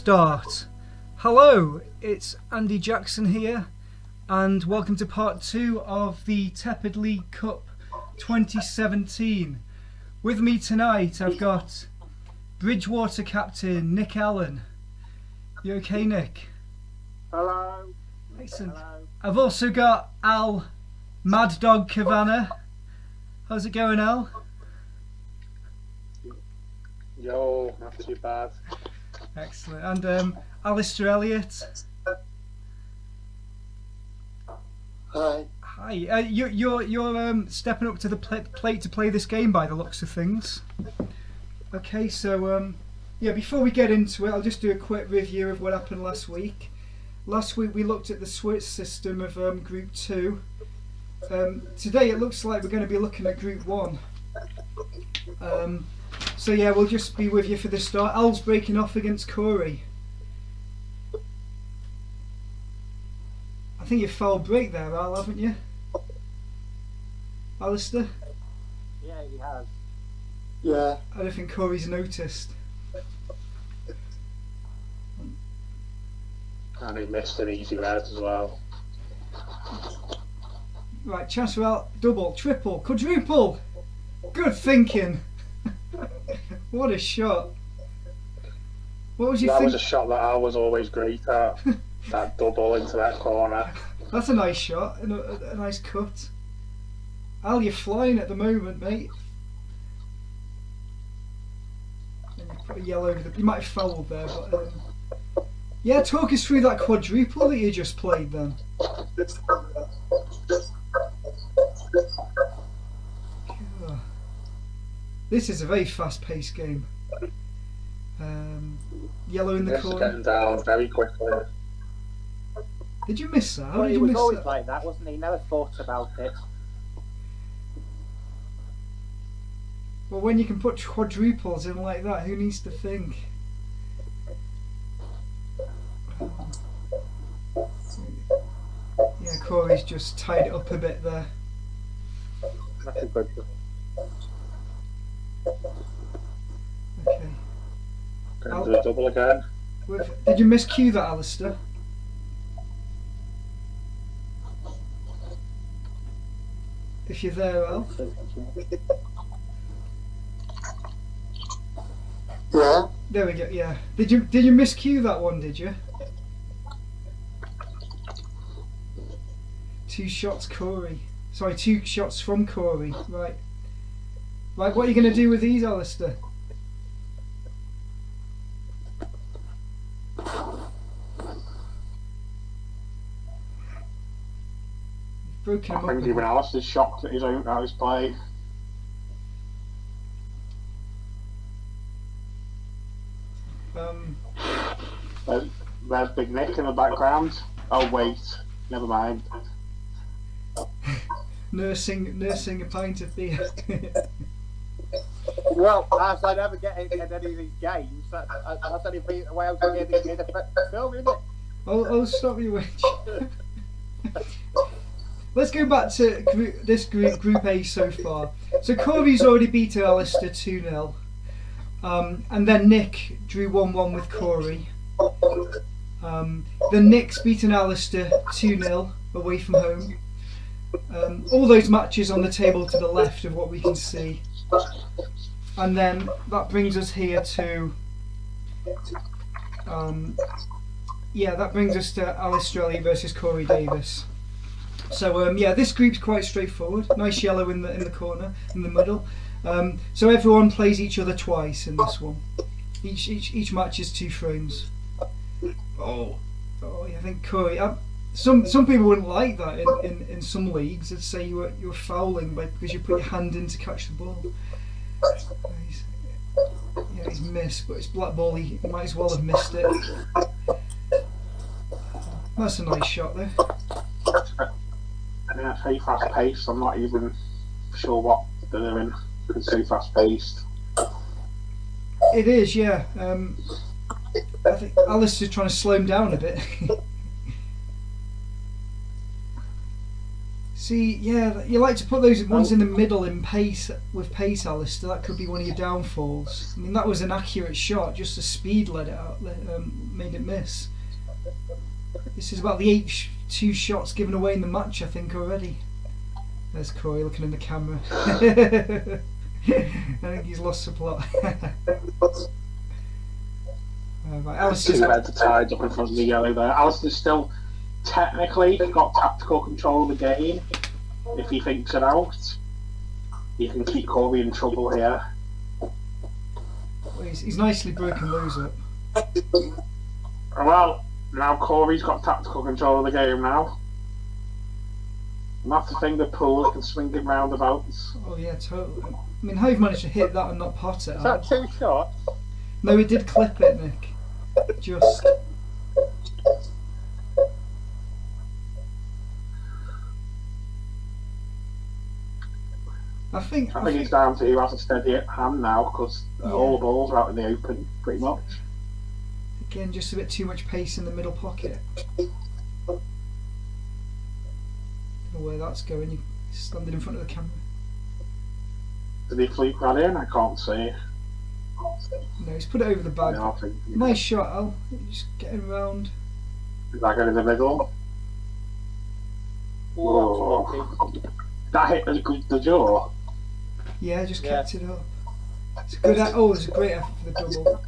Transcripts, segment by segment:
start. Hello, it's Andy Jackson here, and welcome to part 2 of the Teppid League Cup 2017. With me tonight I've got Bridgewater captain Nick Allen. You okay, Nick? Hello. Excellent. Hello. I've also got Mad Dog Kavanagh. How's it going, Al? Yo, not too bad. Excellent. And Alistair Elliott. Hi. Hi. You're stepping up to the plate to play this game by the looks of things. Okay, so yeah, before we get into it, I'll just do a quick review of what happened last week. Last week we looked at the switch system of Group 2. Today it looks like we're going to be looking at Group 1. So yeah, we'll just be with you for the start. Al's breaking off against Corey. I think you foul break there, Al, haven't you? Alistair? Yeah, he has. Yeah. I don't think Corey's noticed. And he missed an easy red as well. Right, chance for Al. Double, triple, quadruple. Good thinking. What a shot. What was you think? That was a shot that I was always great at. That double into that corner. That's a nice shot and a nice cut. Al, you're flying at the moment, mate. And you put a yellow over the. You might have fouled there, but yeah, talk us through that quadruple that you just played then. This is a very fast-paced game. Yellow in the corner. Getting down very quickly. Did you miss that? How Well, did he you was miss always that? like that, wasn't he? He never thought about it. Well, when you can put quadruples in like that, who needs to think? Yeah, Corey's just tied it up a bit there. That's a good. Okay. Going to the double again. Did you miscue that, Alistair? If you're there, Al. Yeah. There we go. Yeah. Did you miscue that one? Did you? 2 shots, Corey. Sorry, 2 shots from Corey. Right. Right. What are you going to do with these, Alistair? Broken him I think up. even Alistair's shocked at his own at his play. There's Big Nick in the background. Oh wait, never mind. nursing a pint of beer. Well, as I never get in any of these games, that's the only way I was going to get in the film, isn't it? I'll stop you, Witch. Let's go back to Group A so far. So Corey's already beaten Alistair 2-0. And then Nick drew 1-1 with Corey. Then Nick's beaten Alistair 2-0 away from home. All those matches on the table to the left of what we can see. And then that brings us here to that brings us to Alistair versus Corey Davies. So yeah, this group's quite straightforward. Nice yellow in the corner, in the middle. So everyone plays each other twice in this one. Each match is 2 frames. Oh yeah, I think Corey. Some people wouldn't like that in some leagues. They'd say you were fouling because you put your hand in to catch the ball. He's missed, but it's black ball. He might as well have missed it. That's a nice shot there. And then it's very fast paced. I'm not even sure what they're doing. It's so fast paced. It is, yeah. I think Alistair's trying to slow him down a bit. See, yeah, you like to put those ones in the middle in pace with pace, Alistair. That could be one of your downfalls. I mean, that was an accurate shot. Just the speed let it out, made it miss. This is about the 2 shots given away in the match, I think, already. There's Corey looking in the camera. I think he's lost the plot. Right, Alistair's too late to tied up in front of the yellow there. Alistair's still technically got tactical control of the game. If he thinks it out, he can keep Corey in trouble here. Well, he's nicely broken those up. Well, now Corey's got tactical control of the game now. And that's the thing, the pool, it can swing him roundabouts. Oh yeah, totally. I mean, how you've managed to hit that and not pot it? Is that 2 shots? No, he did clip it, Nick. Just. I think it's down to who has a steady hand now, because all the balls are out in the open, pretty much. Again, just a bit too much pace in the middle pocket. Don't know where that's going. You're standing in front of the camera. Did he fleek that in? I can't see. No, he's put it over the bag. No, I think, nice shot, Al. Just getting around. Is that going in the middle? Whoa. That hit the jaw. Yeah, just kept it up. It's a good. Oh, it's a great effort for the double.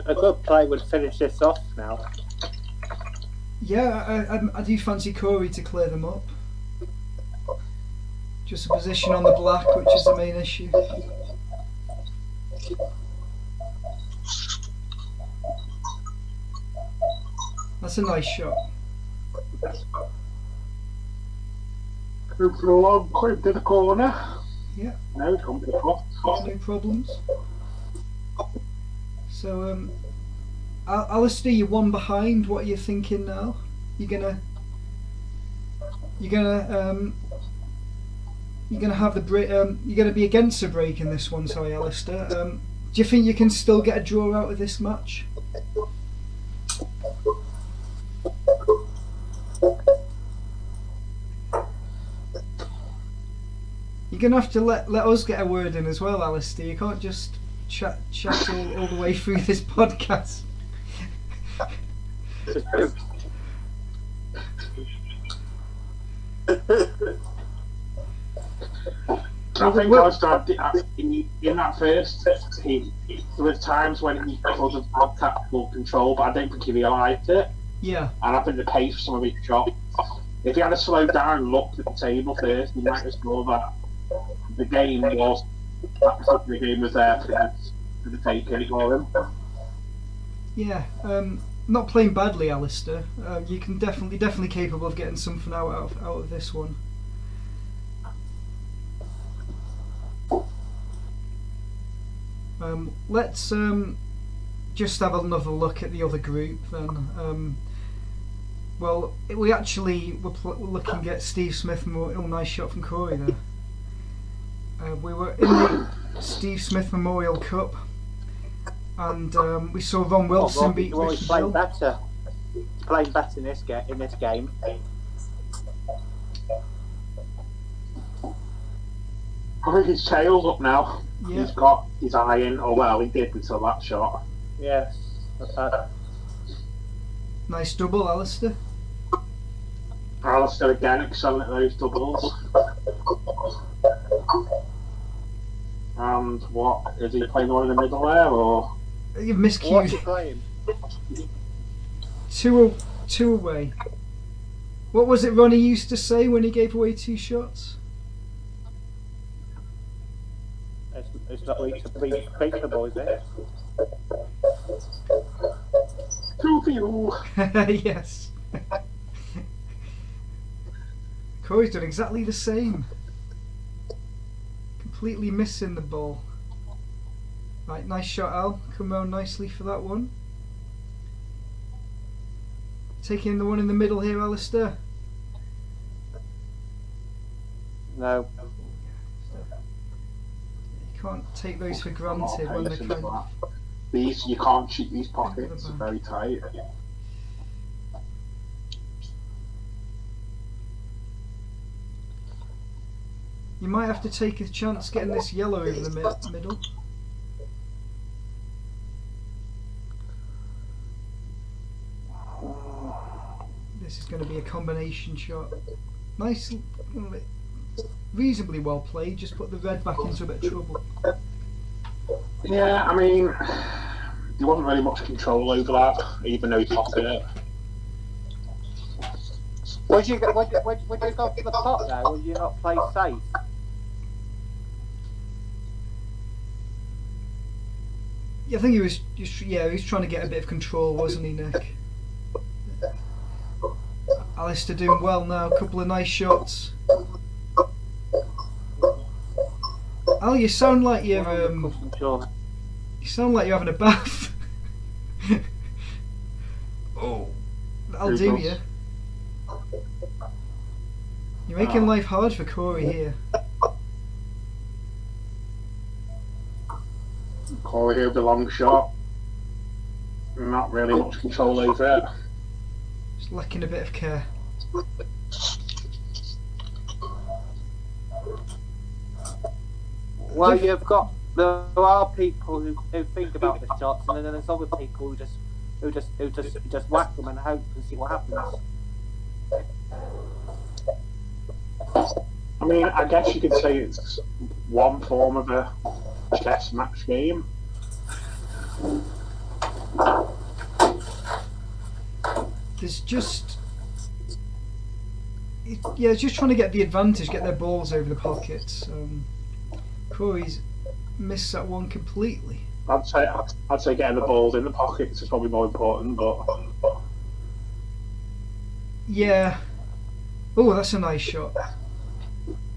A good play would finish this off now. Yeah, I do fancy Corey to clear them up. Just a position on the black, which is the main issue. That's a nice shot. Move for a long clip to the corner. Yeah. No, it's come to the pot. No problems. So, Alistair, you're 1 behind. What are you thinking now? You're gonna have the break. You're gonna be against a break in this one. Sorry, Alistair. Do you think you can still get a draw out of this match? You're gonna have to let us get a word in as well, Alistair. You can't just chat all the way through this podcast. I think Alistair, in that first, there were times when he could have had tactical control, but I don't think he realised it. Yeah. And I think the pace of some of his shots. If he had slowed down and looked at the table first, he might have scored that. The game was there for the taking for him. Yeah, not playing badly, Alistair. You can definitely capable of getting something out of this one. Let's just have another look at the other group then. Well, we actually were looking at Steve Smith. Nice shot from Corey there. We were in the Steve Smith Memorial Cup, and we saw Ron Wilson beat Ricky Gill. Playing better in this game. I think his tail's up now. Yeah. He's got his eye in, or well, he did until that shot. Yeah. Nice double, Alistair. Alistair again excelling at those doubles. And what, is he playing the one in the middle there, or? You've miscued. What's he playing? Two away. What was it Ronnie used to say when he gave away 2 shots? It's not reachable, is it? Too few. Yes. Corey's done exactly the same. Completely missing the ball. Right, nice shot, Al. Come round nicely for that one. Taking the one in the middle here, Alistair. No. You can't take those for granted when they're kind of... These, you can't cheat these pockets, they're very tight. You might have to take a chance getting this yellow over the middle. This is going to be a combination shot. Nice, reasonably well played. Just put the red back into a bit of trouble. Yeah, I mean, there wasn't really much control over that, even though he popped it. Would you go for the pot now? Would you not play safe? Yeah, I think he was trying to get a bit of control, wasn't he, Nick? Alistair doing well now. A couple of nice shots. Al, you sound like you're you sound like you're having a bath. Oh, that'll do you. You're making life hard for Corey here. Corey here with the long shot. Not really much control over it. Just lacking a bit of care. Well, there are people who think about the shots, and then there's other people who just whack them and hope and see what happens. I mean, I guess you could say it's one form of a chess match game. There's just... Yeah, it's just trying to get the advantage, get their balls over the pockets. Corey's missed that one completely. I'd say getting the balls in the pockets is probably more important, but... Yeah. Oh, that's a nice shot.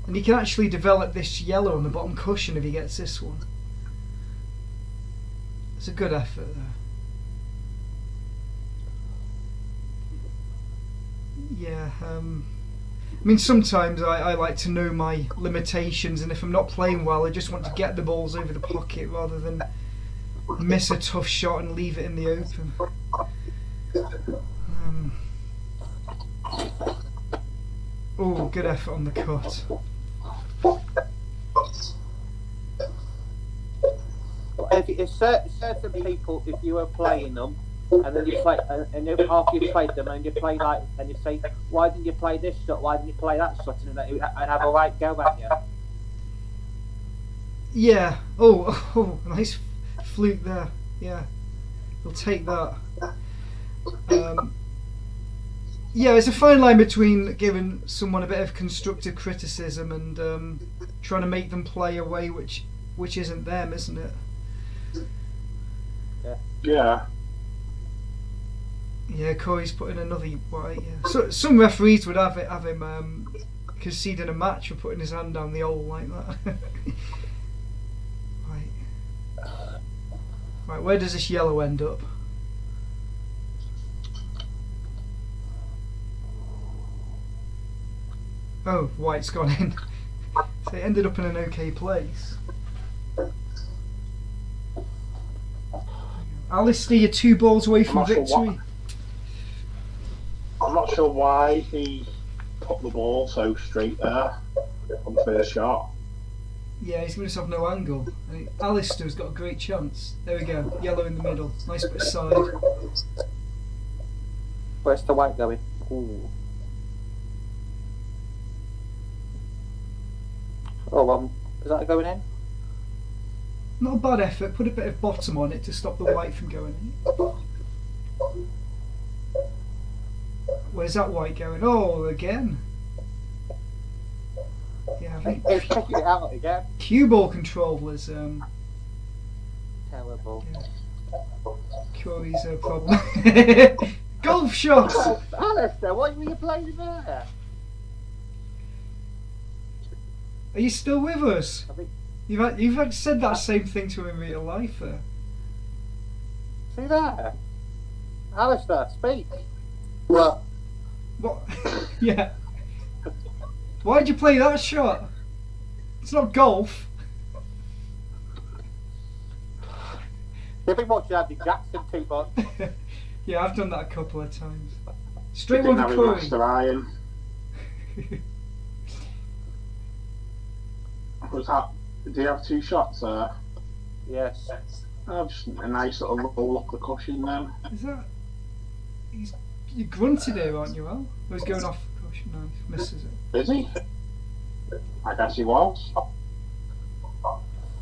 And he can actually develop this yellow on the bottom cushion if he gets this one. It's a good effort there. Yeah, I mean, sometimes I like to know my limitations, and if I'm not playing well, I just want to get the balls over the pocket rather than miss a tough shot and leave it in the open. Oh, good effort on the cut. If certain people, if you were playing them, and then you play, and after you played them, and you play like, and you say, why didn't you play this shot? Why didn't you play that shot? And have a right go at you. Yeah. Oh, nice fluke there. Yeah, we'll take that. Yeah, it's a fine line between giving someone a bit of constructive criticism and trying to make them play a way which isn't them, isn't it? Yeah. Yeah, Corey's putting another white. Yeah. So some referees would have him conceding a match for putting his hand down the hole like that. Right, where does this yellow end up? Oh, white's gone in. So it ended up in an okay place. Alistair, you're 2 balls away from victory. I'm not sure why he put the ball so straight there on the first shot. Yeah, he's given himself no angle. I mean, Alistair's got a great chance. There we go, yellow in the middle. Nice bit of side. Where's the white going? Ooh. Oh, is that going in? Not a bad effort. Put a bit of bottom on it to stop the white from going in. Where's that white going? Oh, again. Yeah, I think it's taking it out again. Cue ball control was terrible. Yeah. Corey's a problem. Golf shots. Oh, Alistair, why were you playing there? Are you still with us? I think You've said that same thing to him in real life. See there, Alistair, speak. Well, what? Yeah. Why'd you play that shot? It's not golf. You've been watching Andy Jackson too much. Yeah, I've done that a couple of times. Straight one for Corey. Master Iron. Was that? Did he have 2 shots there? Yes. Oh, just a nice little roll up the cushion then. Is that? You grunted here, aren't you, Al? Or he's going off the cushion now. He misses it. Is he? I guess he was.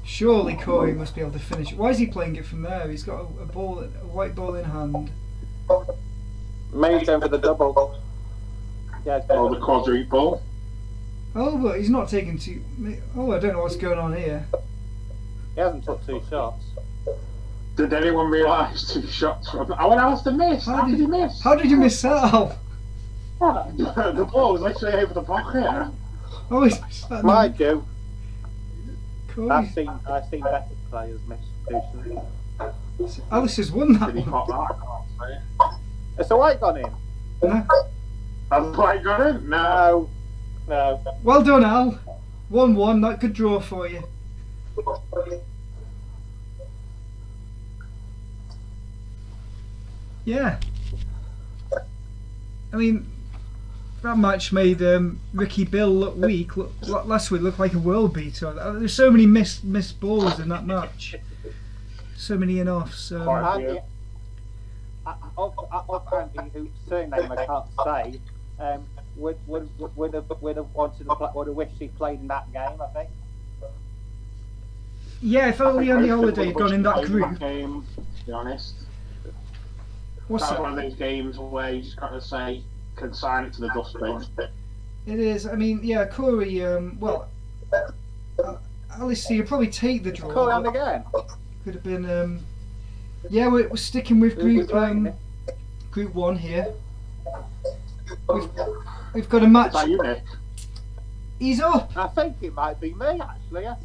Surely Corey must be able to finish it. Why is he playing it from there? He's got a ball, a white ball in hand. Maybe going for the double. Yeah, Or the quadruple. Oh, but he's not taking 2. Oh, I don't know what's going on here. He hasn't took 2 shots. Did anyone realise 2 shots from? Oh, and Alistair missed. How did he miss? How did you miss that, Al? The ball was literally over the pocket. Oh, he's missed that. Might do. Corey. I've seen better players miss recently. Alistair's won that Did he one. pop that? Has the white gone in? No. Has the white got it? No. No. Well done, Al. 1-1. That good draw for you. Yeah. I mean, that match made Ricky Bill look weak. Last week looked like a world beater. There's so many missed balls in that match. So many in-offs. Andy, of Andy, whose surname I can't say, would have wanted to play, would have wished he played in that game. I think. Yeah, if only Andy Holiday had gone in that group. Game, to be honest. What's That's that? one of those games where you just got to say, consign it to the dustbin. It is. I mean, yeah, Corey. Alistair, you'd probably take the draw. Call on again. Could have been. Yeah, we're sticking with group 1 here. We've got a match. Is that you, Nick? He's up. I think it might be me actually. Yeah.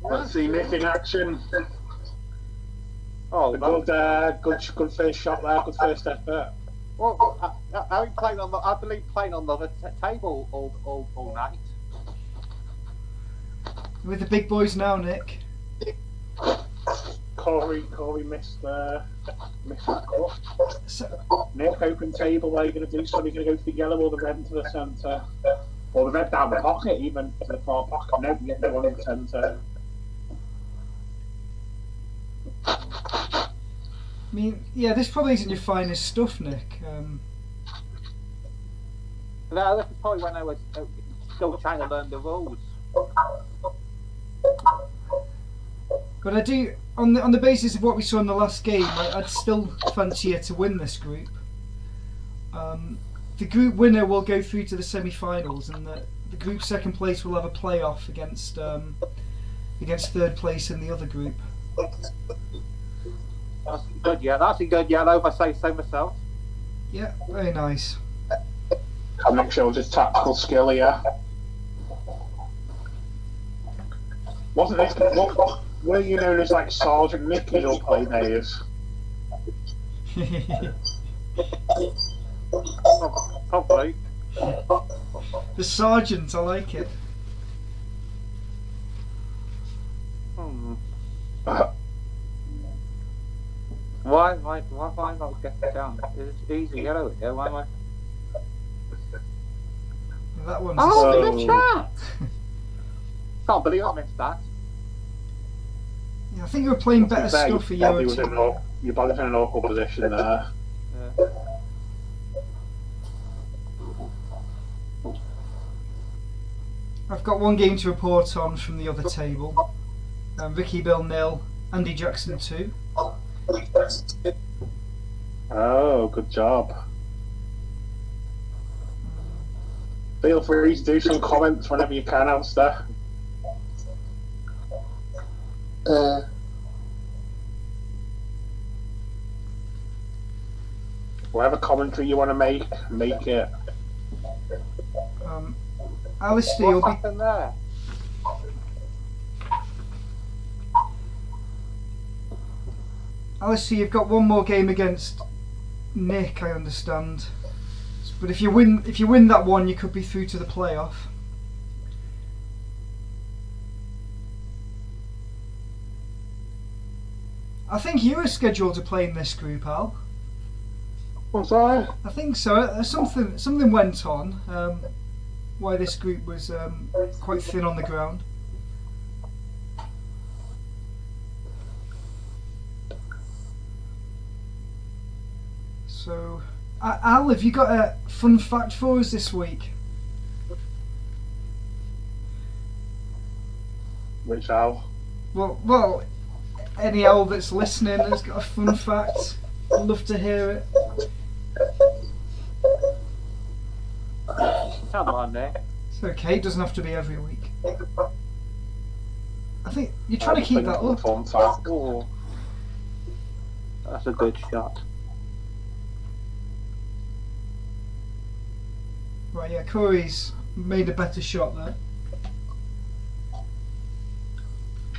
Let's see Nick in action. Oh, A no. good first shot there, good first effort. Well, I've been playing on I believe playing on the other table all night. With the big boys now, Nick. Corey missed that cut. So, Nick, open table, what are you going to do? So are you going to go for the yellow or the red into the centre? Or the red down the pocket, even to the far pocket? No, you get the one in the centre. I mean, yeah, this probably isn't your finest stuff, Nick. No, this is probably when I was still trying to learn the rules. But I do, on the basis of what we saw in the last game, I'd still fancy her to win this group. The group winner will go through to the semi-finals, and the group second place will have a playoff against third place in the other group. That's good, yeah. That's a good yellow, if I say so myself. Yeah, very nice. Nick shows his tactical skill here. Wasn't this? Were you known as like Sergeant Nick in your play days? Probably. The sergeant, I like it. Why am I not getting down? It's easy yellow here. Why am I? That one's Oh, a the chat! Can't believe I missed that. Yeah, I think you were playing better stuff a year or two. You're both in an awkward position there. Yeah. I've got one game to report on from the other table. Ricky Bill 0, Andy Jackson 2. Oh, good job. Feel free to do some comments whenever you can, Alistair. Whatever commentary you want to make it. Alistair, What you'll be happened there? Alistair, you've got one more game against Nick, I understand. But if you win that one, you could be through to the playoff. I think you were scheduled to play in this group, Al. I'm sorry. I think so. Something went on. why this group was quite thin on the ground. So, Al, have you got a fun fact for us this week? Which Al? Well, any Al that's listening has got a fun fact. I'd love to hear it. Come on, Nick. It's okay, it doesn't have to be every week. I think you're trying to keep that up. Fun fact. Oh, that's a good shot. Right, yeah, Corey's made a better shot there.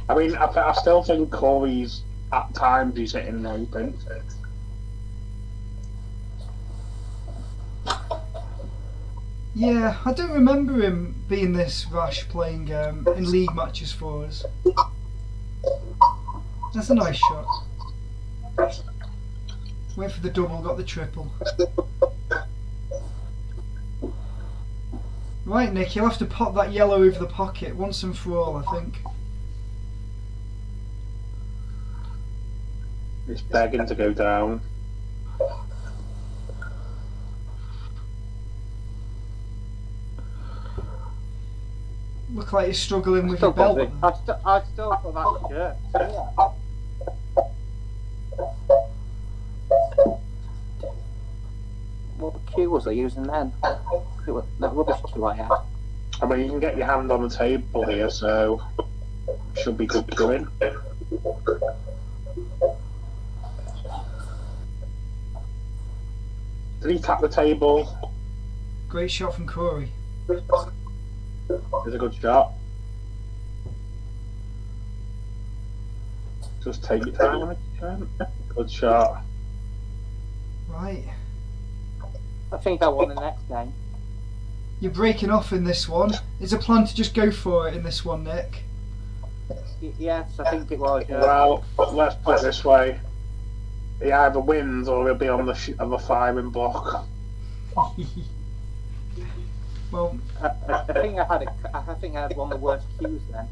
I mean, I still think Corey's, at times, he's hitting open. Yeah, I don't remember him being this rash playing in league matches for us. That's a nice shot. Went for the double, got the triple. Right, Nick, you'll have to pop that yellow over the pocket once and for all, I think. It's begging to go down. Look like you're struggling with Still your belt. I still got that shirt. Yeah. What cue was I using then? It was that rubbish cue I had. I mean, you can get your hand on the table here, so should be good going. Did he tap the table? Great shot from Corey. It's a good shot. Just take your time on it. Good shot. Right. I think I won the next game. You're breaking off in this one. Is a plan to just go for it in this one, Nick? Yes, I think it was. Well, let's put it this way. He either wins or he'll be on the firing block. Well, I think I had one of the worst cues then.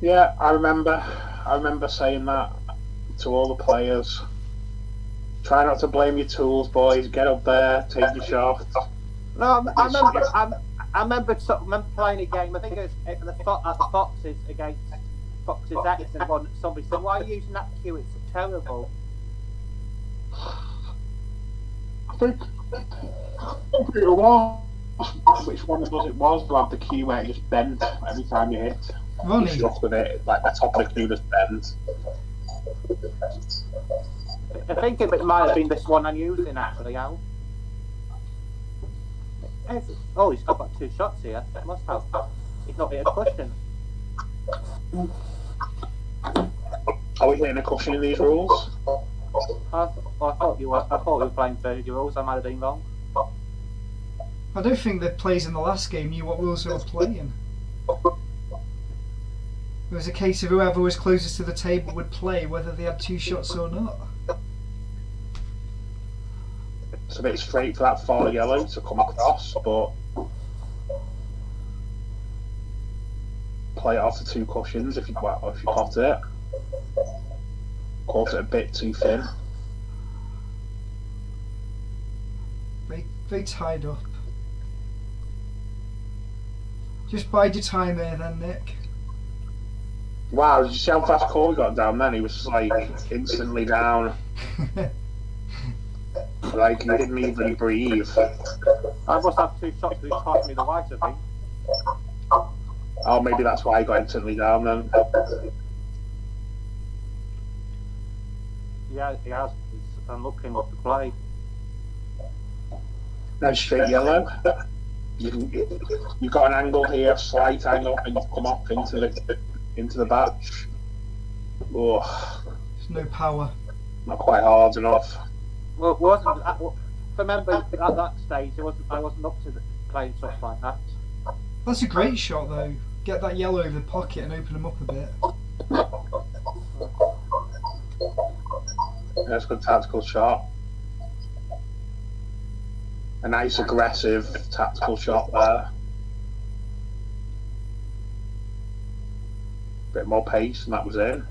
Yeah, I remember saying that to all the players. Try not to blame your tools, boys. Get up there, take your shot. No, I remember playing a game. I think it was at the Foxes against Foxes X, and somebody said, "Why are you using that cue? It's terrible." I think it was. Which one of us it was? Who had the cue where it just bent every time you hit. Ronnie. You struck with it, like the top of the cue just bent. I think it might have been this one I'm using actually, Al. Oh, he's got two shots here. Must have. He's not hit a cushion. Are we hitting a cushion in these rules? I thought you were playing 30 rules. I might have been wrong. I don't think the players in the last game knew what rules they were playing. It was a case of whoever was closest to the table would play, whether they had two shots or not. It's a bit straight for that far yellow to come across, but play it off the two cushions if you caught it. Caught it a bit too thin. They tied up. Just bide your time there then, Nick. Wow, did you see how fast Corey got down then? He was like instantly down. Like he didn't even breathe. I must have two shots that cost me the white, I think. Oh, maybe that's why he got instantly down then. Yeah, he has. I'm looking up to play. Now straight yellow. You've got an angle here, slight angle, and you've come up into the batch. Oh, There's no power. not quite hard enough. Well, it wasn't. Remember at that stage, I wasn't up to playing stuff like that. That's a great shot though. Get that yellow over the pocket and open them up a bit. That's a good tactical shot. A nice aggressive tactical shot there. Bit more pace, and that was in.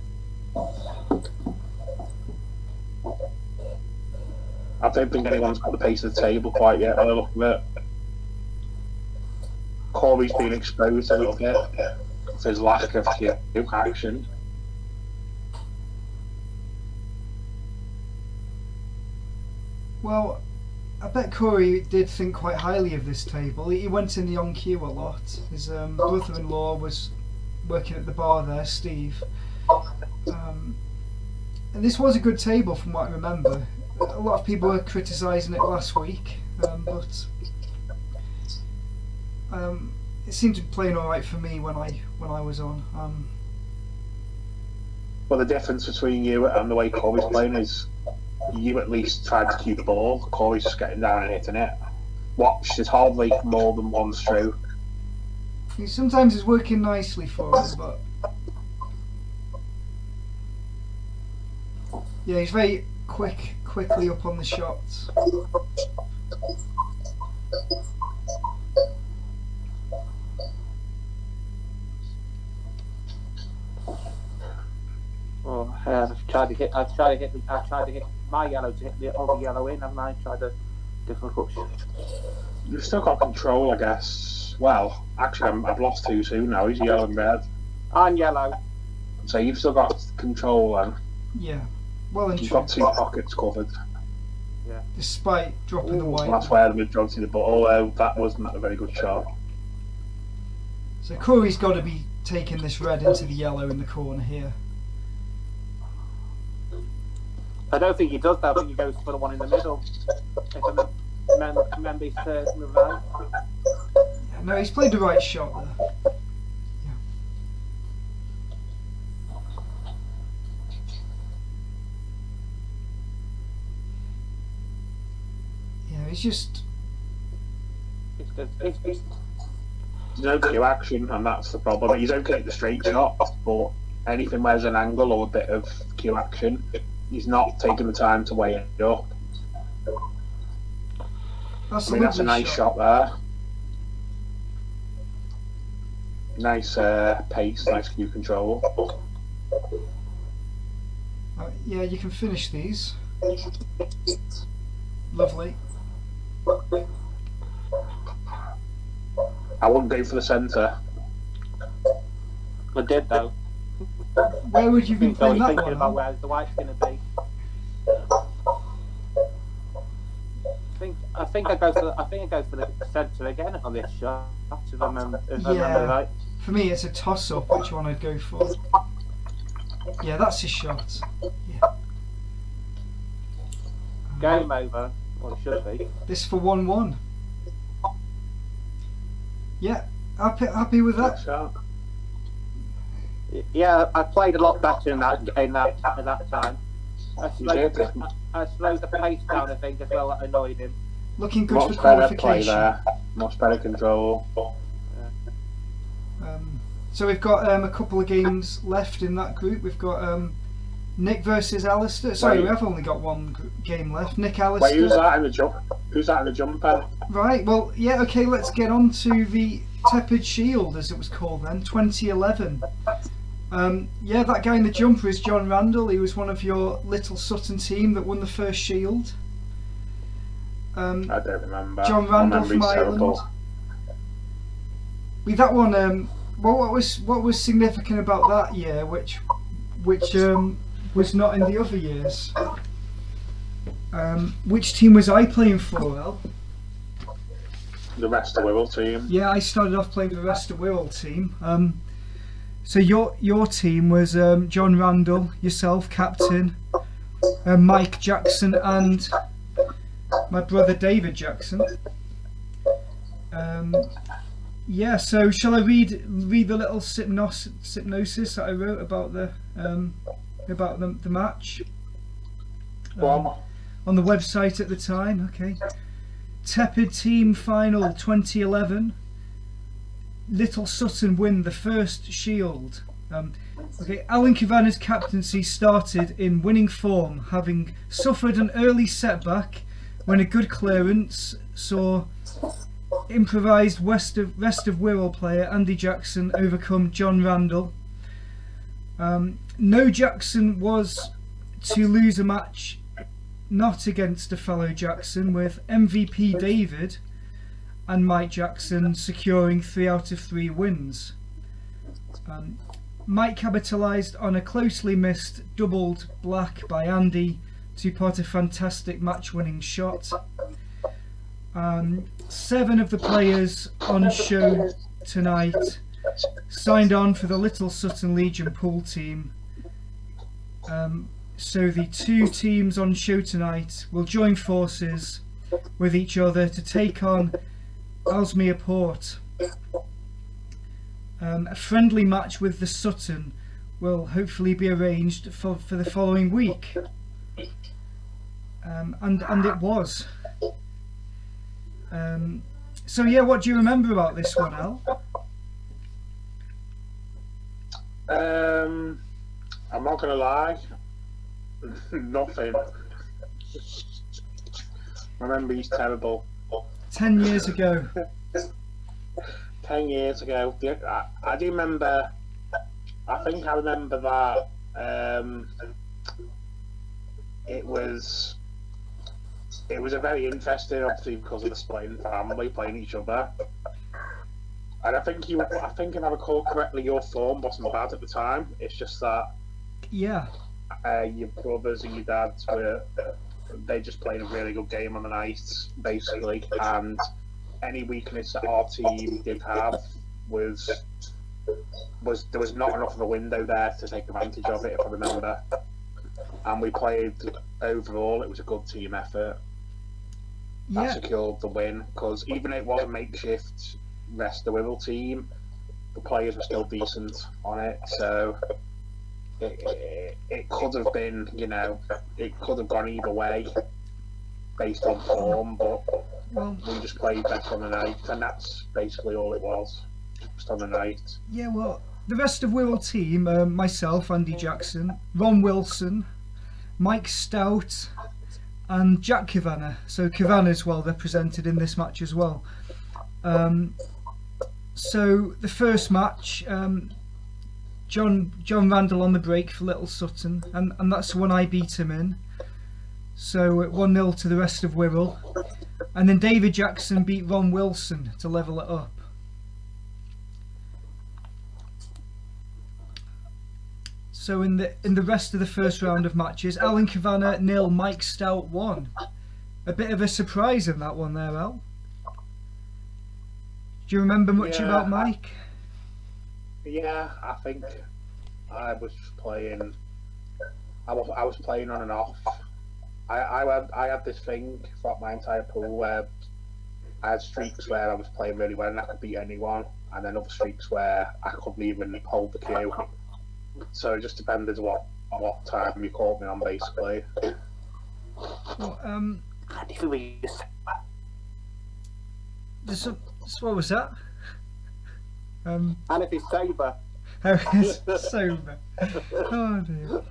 I don't think anyone's got the pace of the table quite yet. By the look of it, Corey's been exposed a little bit for his lack of action. Well, I bet Corey did think quite highly of this table. He went in the on cue a lot. His brother-in-law was working at the bar there, Steve. And this was a good table from what I remember. A lot of people were criticising it last week, but it seemed to be playing all right for me when I was on. Well, the difference between you and the way Corey's playing is you at least tried to keep the ball. Corey's just getting down and hitting it. Watch, there's hardly more than one stroke. Sometimes it's working nicely for him, but yeah, he's very quickly up on the shots. Oh, I've tried to hit my yellow to hit the other yellow in, haven't I? Tried a difficult shot. You've still got control, I guess. Well, actually, I've lost 2-2 now. He's yellow and red. I'm yellow. So you've still got control then. Yeah, well and You've true. got 2 pockets covered. Yeah. Despite dropping the white. Well, that's where the majority of the ball, although that wasn't a very good shot. So Corey's got to be taking this red into the yellow in the corner here. I don't think he does that. I think he goes for the one in the middle. If I remember his right. Yeah, no, he's played the right shot there. Yeah, he's just. It's There's no cue action, and that's the problem. He's okay at the straight shot, but anything where there's an angle or a bit of cue action, he's not taking the time to weigh it up. That's That's a nice shot there. Nice pace, nice cue control. Yeah, you can finish these. Lovely. I wouldn't go for the centre. I did though. Where would you be playing that thinking one? about where the white's going to be. I think I go for the centre again on this shot. If I remember right. For me, it's a toss-up which one I'd go for. Yeah, that's his shot. Yeah. Game over. Well, it should be. This for 1-1. Yeah, happy with that. Shot. Yeah, I played a lot better in that time. I slowed the pace down, I think, as well. That annoyed him. Looking good Much for better play qualification. there. Much better control. So we've got a couple of games left in that group. We've got Nick versus Alistair. Sorry, we have only got one game left. Nick, Alistair. Wait, who's that in the jump? Who's that in the jumper? Right, well, yeah, okay, let's get on to the Teppid Shield, as it was called then, 2011. Yeah, that guy in the jumper is John Randall. He was one of your Little Sutton team that won the first Shield. I don't remember. John Randall from Ireland. With that one, what was significant about that year, which was not in the other years? Which team was I playing for, Al? The rest of the Wirral team. Yeah, I started off playing for the rest of the Wirral team. So your team was John Randall, yourself, captain, Mike Jackson, and my brother David Jackson. Yeah, so shall I read the little synopsis that I wrote about the match on the website at the time? Okay. Teppid Team Final 2011. Little Sutton win the first Shield. Okay, Alan Kavanagh's captaincy started in winning form, having suffered an early setback when a good clearance saw improvised rest of Wirral player Andy Jackson overcome John Randall. No Jackson was to lose a match not against a fellow Jackson, with MVP David and Mike Jackson securing 3 out of 3 wins. Mike capitalised on a closely missed doubled black by Andy to pot a fantastic match-winning shot. 7 of the players on show tonight signed on for the Little Sutton Legion pool team. So the 2 teams on show tonight will join forces with each other to take on Ellesmere Port. A friendly match with the Sutton will hopefully be arranged for the following week. And it was. So yeah, what do you remember about this one, Al? I'm not gonna lie, nothing. I remember he's terrible. 10 years ago. 10 years ago. I do remember. I think I remember that. It was a very interesting, obviously, because of the splitting family playing each other. And I think if I recall correctly, your form wasn't bad at the time. It's just that Yeah. Your brothers and your dads they just played a really good game on the night, basically. And any weakness that our team did have was there was not enough of a window there to take advantage of it, if I remember. And we played overall. It was a good team effort. That secured the win, because even if it was a makeshift rest of the Wirral team, the players were still decent on it. So it could have been, it could have gone either way based on form, but we just played better on the night, and that's basically all it was, just on the night. Yeah, well, the rest of Wirral team, myself, Andy Jackson, Ron Wilson, Mike Stout, and Jack Kavanagh. So Kavanagh's well represented in this match as well. So the first match, John Randall on the break for Little Sutton, and that's the one I beat him in. So 1-0 to the rest of Wirral, and then David Jackson beat Ron Wilson to level it up. So in the rest of the first round of matches, Alan Kavanagh 0, Mike Stout 1. A bit of a surprise in that one there, Al. Do you remember much about Mike? Yeah, I think I was playing. I was playing on and off. I had this thing throughout my entire pool where I had streaks where I was playing really well and I could beat anyone, and then other streaks where I couldn't even hold the queue. So it just depended what time you caught me on, basically. Well, what was that? And if he's sober. Sober. Oh dear.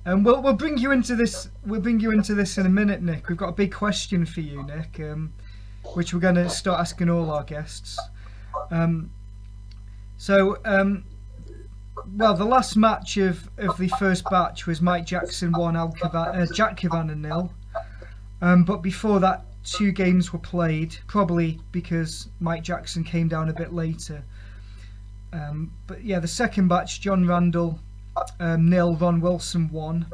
And we'll bring you into this. We'll bring you into this in a minute, Nick. We've got a big question for you, Nick, which we're going to start asking all our guests. Well, the last match of the first batch was Mike Jackson 1, Jack Kavanagh 0. But before that, 2 games were played, probably because Mike Jackson came down a bit later. But yeah, the second batch, John Randall 0, Ron Wilson 1,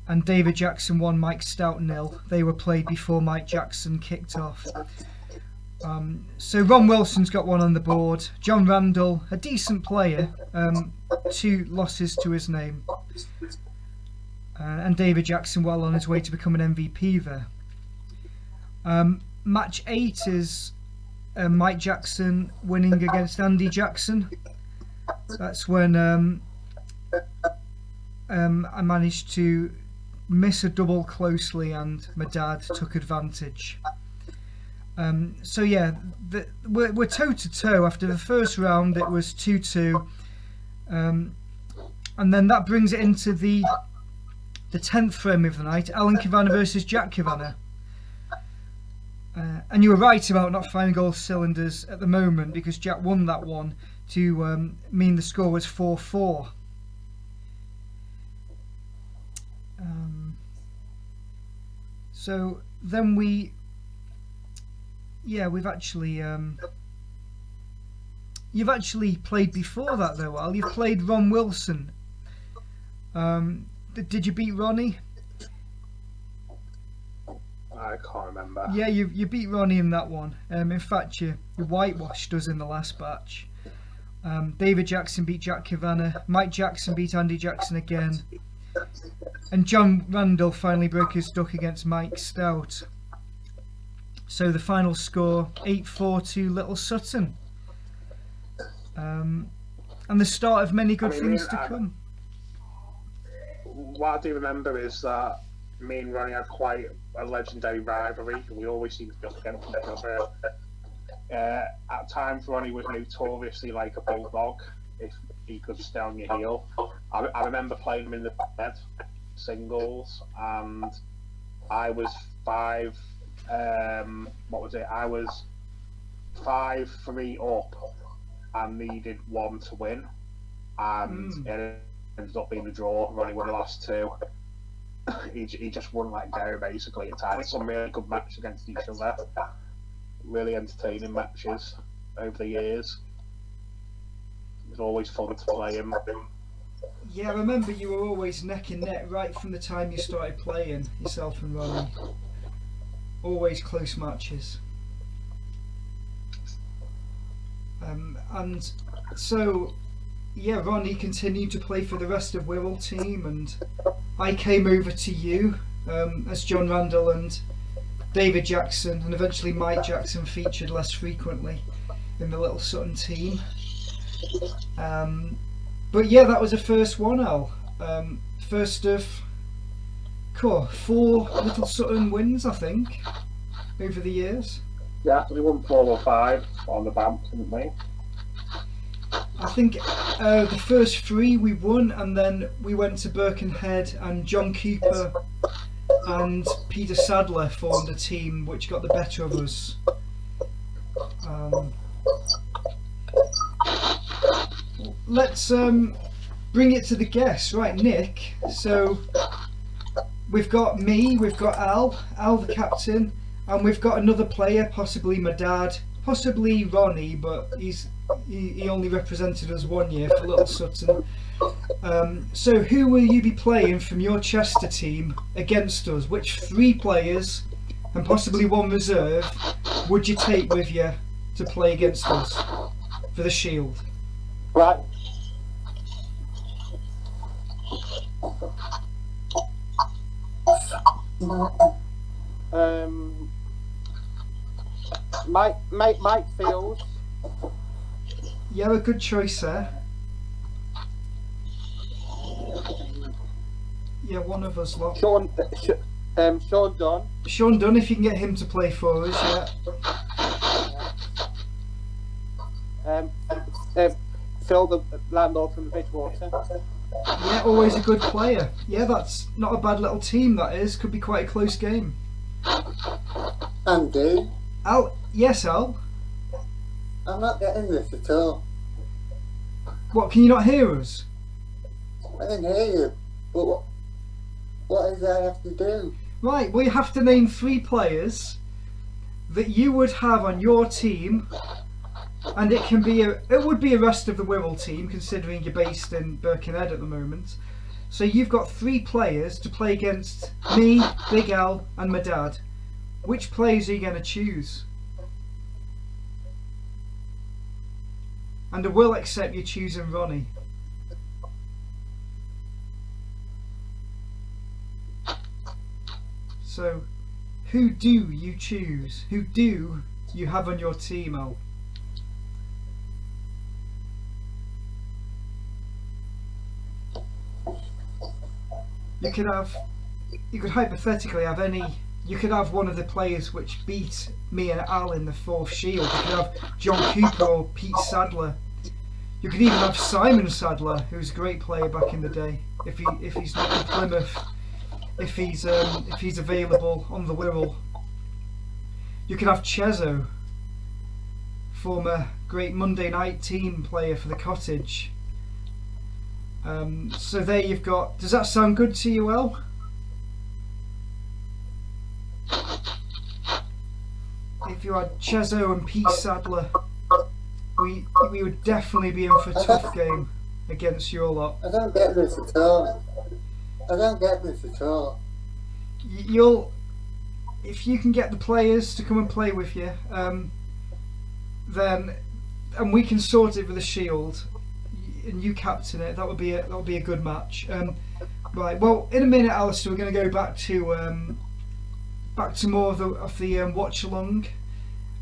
and David Jackson 1, Mike Stout 0. They were played before Mike Jackson kicked off. So Ron Wilson's got 1 on the board. John Randall, a decent player, 2 losses to his name. And David Jackson well on his way to become an MVP there. Match 8 is Mike Jackson winning against Andy Jackson. That's when I managed to miss a double closely and my dad took advantage. So yeah, we're toe to toe. After the first round it was 2-2, and then that brings it into the 10th frame of the night, Alan Kavanagh versus Jack Kavanagh. And you were right about not firing all cylinders at the moment, because Jack won that one to mean the score was 4-4. So then we've actually you've actually played before that though, Al. You've played Ron Wilson. Did you beat Ronnie? I can't remember. Yeah, you beat Ronnie in that one. In fact, you whitewashed us in the last batch. David Jackson beat Jack Kavanagh. Mike Jackson beat Andy Jackson again. And John Randall finally broke his duck against Mike Stout. So the final score, 8-4 to Little Sutton. And the start of many good things to come. What I do remember is that me and Ronnie had quite a legendary rivalry. We always seemed to go against each other. At times, Ronnie was notoriously like a bulldog if he could stay on your heel. I remember playing him in the bed singles, and I was I was 5-3 up and needed one to win, and it ended up being a draw. Ronnie won the last two. He just wouldn't let go basically at times. Some really good matches against each other, really entertaining matches over the years. It was always fun to play him. Yeah, I remember you were always neck and neck right from the time you started playing, yourself and Ronnie. Always close matches. And so, yeah, Ronnie continued to play for the rest of Wirral team, and I came over to you as John Randall and David Jackson, and eventually Mike Jackson featured less frequently in the Little Sutton team. But yeah, that was the first one, Al. First of 4 Little Sutton wins, I think, over the years. Yeah, we won 4 or 5 on the BAMP, didn't we? I think the first 3 we won, and then we went to Birkenhead, and John Cooper and Peter Sadler formed a team which got the better of us. Let's bring it to the guests, right, Nick? So we've got me, we've got Al the captain, and we've got another player, possibly my dad, possibly Ronnie, but he only represented us 1 year for Little Sutton. So who will you be playing from your Chester team against us? Which 3 players, and possibly 1 reserve, would you take with you to play against us for the Shield? Right. Mike Fields. Yeah, a good choice there. Yeah, one of us lot. Sean Dunn. Sean Dunn, if you can get him to play for us, yeah. Phil, the landlord from Bridgewater. Yeah, always a good player. Yeah, that's not a bad little team, that is. Could be quite a close game. Andy? Al? Yes, Al? I'm not getting this at all. What, can you not hear us? I can hear you, but what does I have to do? Right, well, you have to name 3 players that you would have on your team, and it would be a rest of the Wirral team, considering you're based in Birkenhead at the moment. So you've got 3 players to play against me, Big Al, and my dad. Which players are you going to choose? And I will accept you choosing Ronnie. So, who do you choose? Who do you have on your team, Al? You could hypothetically have you could have one of the players which beat me and Al in the 4th Shield. You could have John Cooper or Pete Sadler. You could even have Simon Sadler, who's a great player back in the day, if he's not in Plymouth, if he's available on the Wirral. You could have Chezo, former great Monday night team player for the Cottage. So there you've got. Does that sound good to you, El? If you had Chezo and Pete Sadler, we would definitely be in for a tough game against your lot. I don't get this at all. You'll, if you can get the players to come and play with you, then, and we can sort it with the Shield, and you captain it. That would be a good match. Right. Well, in a minute, Alistair, we're going to go back to more of the watch along,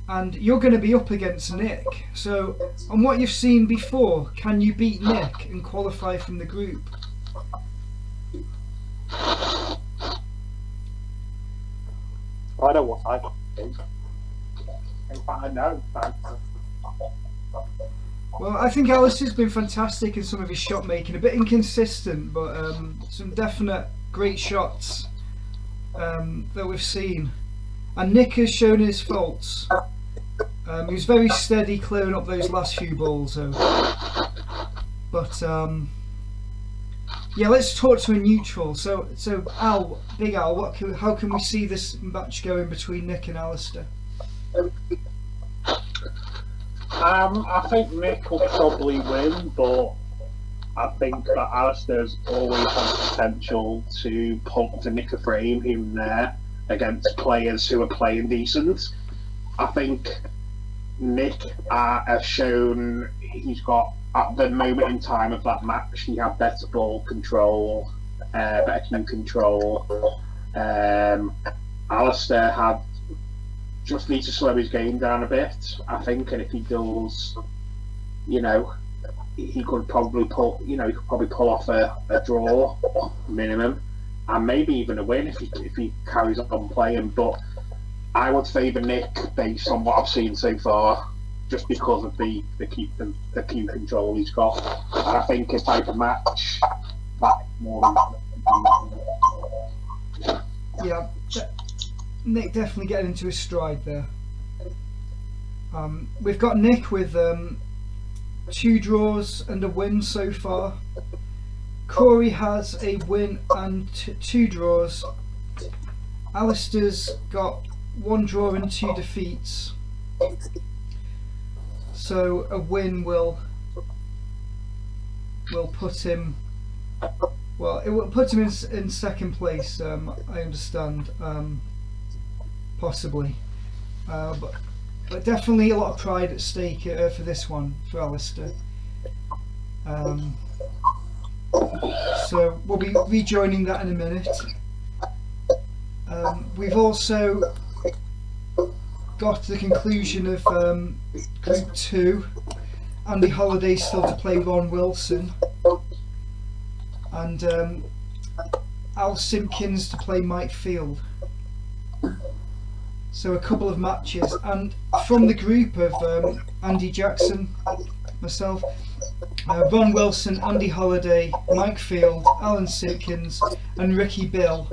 and you're going to be up against Nick. So, on what you've seen before, can you beat Nick and qualify from the group? I know what I think. In fact, I know. Well, I think Alistair's been fantastic in some of his shot making. A bit inconsistent, but some definite great shots that we've seen. And Nick has shown his faults. He was very steady clearing up those last few balls, though. But yeah, let's talk to a neutral. So Al, Big Al, how can we see this match going between Nick and Alistair? I think Nick will probably win, but I think that Alistair's always has potential to nick a frame here and there against players who are playing decent. I think Nick has shown he's got, at the moment in time of that match, he had better ball control, better cue control. Alistair just needs to slow his game down a bit, I think, and if he does, he could probably pull off a draw minimum, and maybe even a win if he carries on playing. But I would favour Nick based on what I've seen so far, just because of the cue control he's got. And I think if I can match that more than yeah. Nick definitely getting into his stride there. We've got Nick with 2 draws and a win so far. Corey has a win and 2 draws. Alistair's got 1 draw and 2 defeats. So a win will put him. Well, it will put him in second place. I understand. Possibly, but definitely a lot of pride at stake for this one for Alistair. So we'll be rejoining that in a minute. We've also got the conclusion of Group 2. Andy Holliday still to play Ron Wilson, and Al Simpkins to play Mike Field. So a couple of matches, and from the group of Andy Jackson, myself, Ron Wilson, Andy Holliday, Mike Field, Alan Simpkins and Ricky Bill,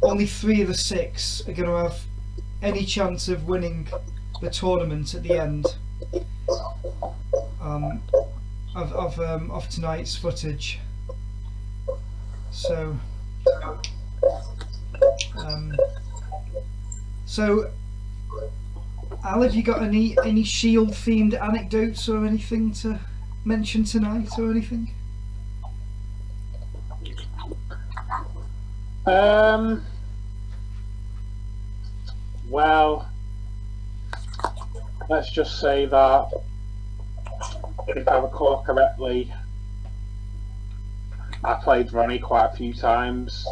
only 3 of the 6 are going to have any chance of winning the tournament at the end of tonight's footage. So Al, have you got any Shield themed anecdotes or anything to mention tonight or anything? Well, let's just say that if I recall correctly, I played Ronnie quite a few times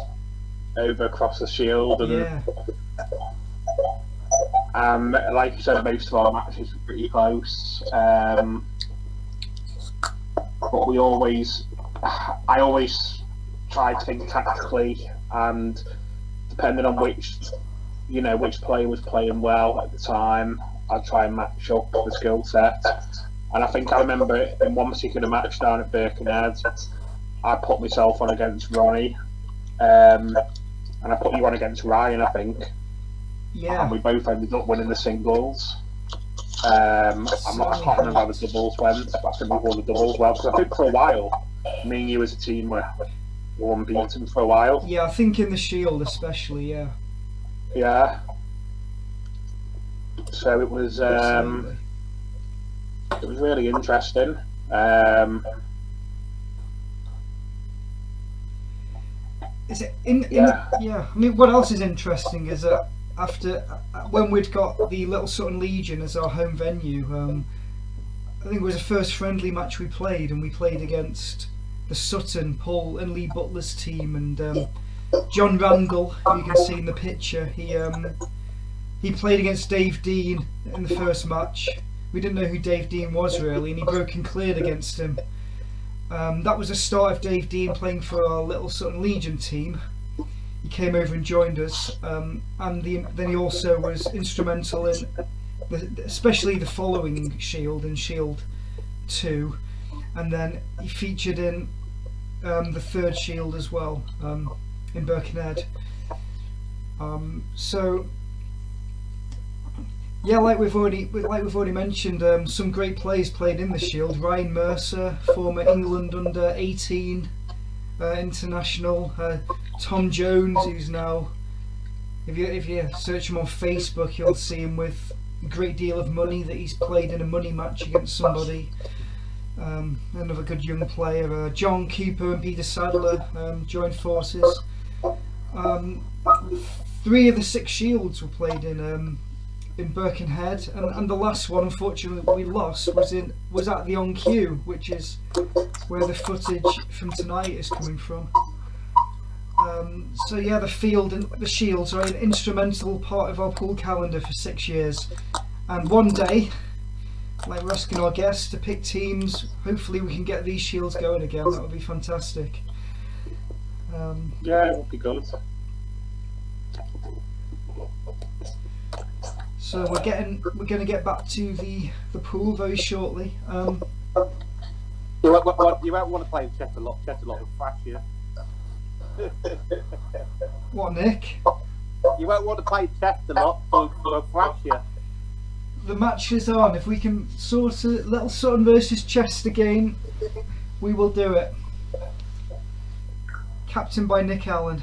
over across the Shield, and Yeah. Like you said, most of our matches were pretty close. But I always try to think tactically, and depending on which player was playing well at the time, I'd try and match up the skill set. And I think I remember in one particular match down at Birkenhead, I put myself on against Ronnie, and I put you on against Ryan, I think. Yeah. And we both ended up winning the singles. I can't remember how the doubles went, but I think we won the doubles well. Because I think for a while, me and you as a team were unbeaten for a while. Yeah, I think in the Shield especially, yeah. Yeah. So it was really interesting. Is it yeah. I mean, what else is interesting is that after when we'd got the Little Sutton Legion as our home venue, I think it was the first friendly match we played, and we played against the Sutton, Paul and Lee Butler's team, and John Randall, who you can see in the picture. He played against Dave Dean in the first match. We didn't know who Dave Dean was really, and he broke and cleared against him. That was the start of Dave Dean playing for our Little Sutton Legion team. He came over and joined us, and then he also was instrumental in especially the following Shield and Shield 2, and then he featured in the third Shield as well, in Birkenhead. So yeah, like we've already mentioned, some great players played in the Shield. Ryan Mercer, former England under-18 international. Tom Jones, who's now, if you search him on Facebook, you'll see him with a great deal of money that he's played in a money match against somebody. Another good young player. John Cooper and Peter Sadler joined forces. 3 of the 6 Shields were played in Birkenhead, and the last one, unfortunately, we lost was at the On Cue, which is where the footage from tonight is coming from. So yeah, the field and the Shields are an instrumental part of our pool calendar for 6 years, and one day, like we're asking our guests to pick teams, hopefully we can get these Shields going again. That would be fantastic. Yeah, it would be good. So we're going to get back to the pool very shortly. You won't want to play Chester Lot will thrash you. What, Nick? You won't want to play Chester Lot, will thrash you. The match is on. If we can sort a Little Sutton versus Chester game, we will do it. Captained by Nick Allen.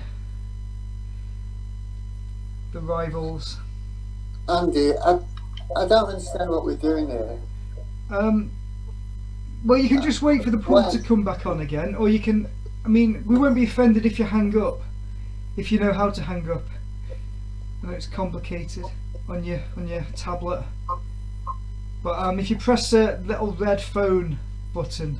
The rivals. Andy, I don't understand what we're doing here. Well, you can just wait for the pool to come back on again, or you can. I mean, we won't be offended if you hang up, if you know how to hang up. I know it's complicated on your tablet, but if you press the little red phone button,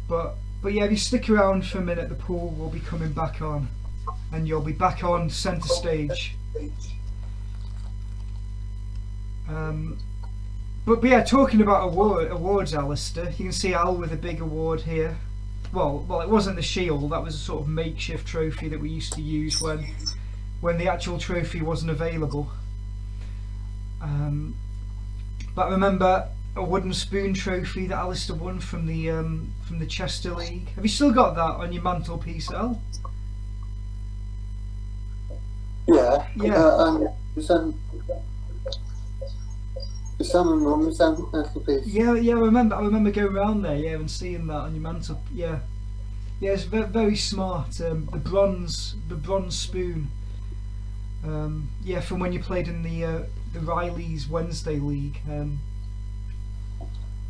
but yeah, if you stick around for a minute, the pool will be coming back on, and you'll be back on centre stage. But yeah, talking about awards, Alistair, you can see Al with a big award here. Well, it wasn't the Shield. That was a sort of makeshift trophy that we used to use when the actual trophy wasn't available. But I remember a wooden spoon trophy that Alistair won from the Chester League. Have you still got that on your mantelpiece, Al? Yeah. Yeah. It's on my mum's mantelpiece. Yeah. I remember going around there, yeah, and seeing that on your mantel. Yeah. It's very, very smart. The bronze spoon. Yeah, from when you played in the Riley's Wednesday League. I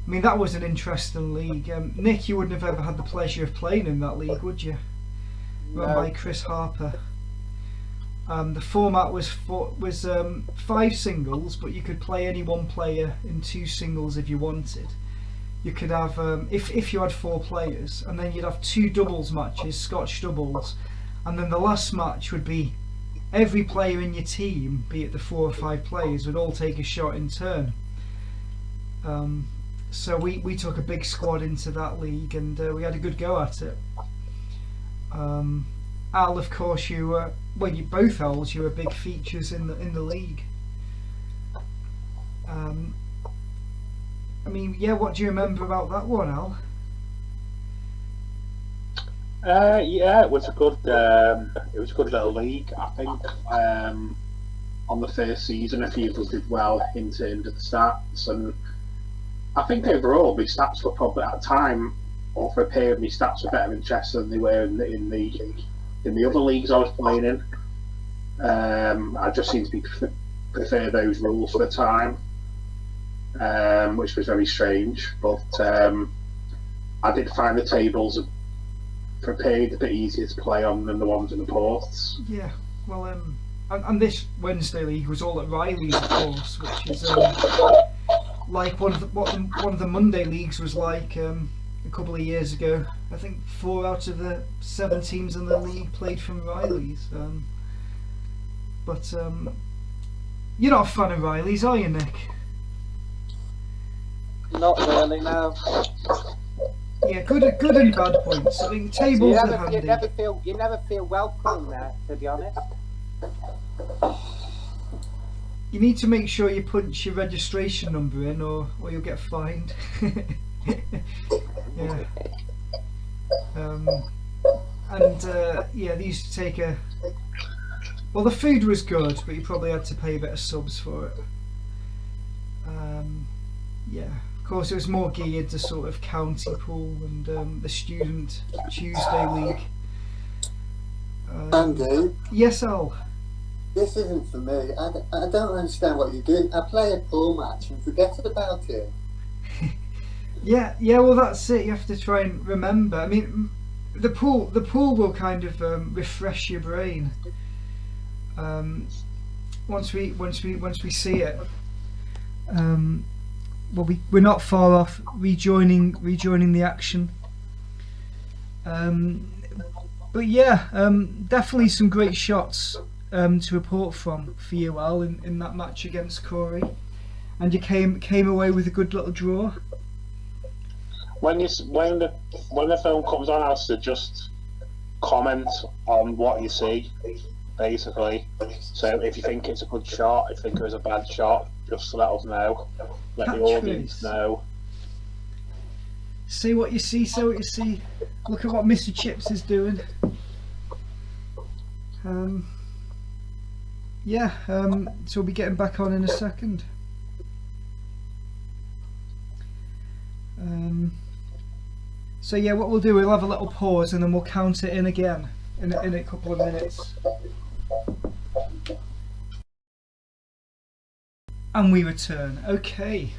mean, that was an interesting league. Nick, you wouldn't have ever had the pleasure of playing in that league, would you? Run by Chris Harper. The format was 5 singles, but you could play any one player in 2 singles if you wanted. You could have, if you had 4 players, and then you'd have 2 doubles matches, Scotch doubles, and then the last match would be every player in your team, be it the 4 or 5 players, would all take a shot in turn. So we took a big squad into that league, and we had a good go at it. Al, of course, you were both Als. You were big features in the league. I mean, yeah. What do you remember about that one, Al? Yeah, it was a good little league. I think on the first season, a few of us did well in terms of the stats, and I think overall my stats were probably at the time, or for a period, my stats were better in chess than they were in the other leagues I was playing in. I just seemed to prefer those rules for the time, which was very strange. But I did find the tables for a period a bit easier to play on than the ones in the ports. Yeah, well, and this Wednesday league was all at Riley's, of course, which is like one of the Monday leagues was like a couple of years ago. I think 4 out of the 7 teams in the league played from Riley's. But you're not a fan of Riley's, are you, Nick? Not really, no. Yeah, good and bad points. I think tables are handy. You never feel welcome there, to be honest. You need to make sure you punch your registration number in, or you'll get fined. Yeah. Yeah, they used to take a. Well, the food was good, but you probably had to pay a bit of subs for it. Yeah. Of course, it was more geared to sort of county pool and the student Tuesday league. Andy? Yes, Al? This isn't for me. I don't understand what you're doing. I play a pool match and forget about it. Yeah, well, that's it. You have to try and remember. I mean, the pool will kind of refresh your brain. Once we see it. Well, we're not far off rejoining the action. But yeah, definitely some great shots to report for you, Al, in that match against Corey, and you came away with a good little draw. When the film comes on, Alistair, just comment on what you see, basically. So if you think it's a good shot, if you think it was a bad shot, just let us know. Let the audience know. See what you see, say what you see. Look at what Mr. Chips is doing. Yeah, so we'll be getting back on in a second. So yeah, what we'll do, we'll have a little pause and then we'll count it in again in a couple of minutes. And we return. Okay.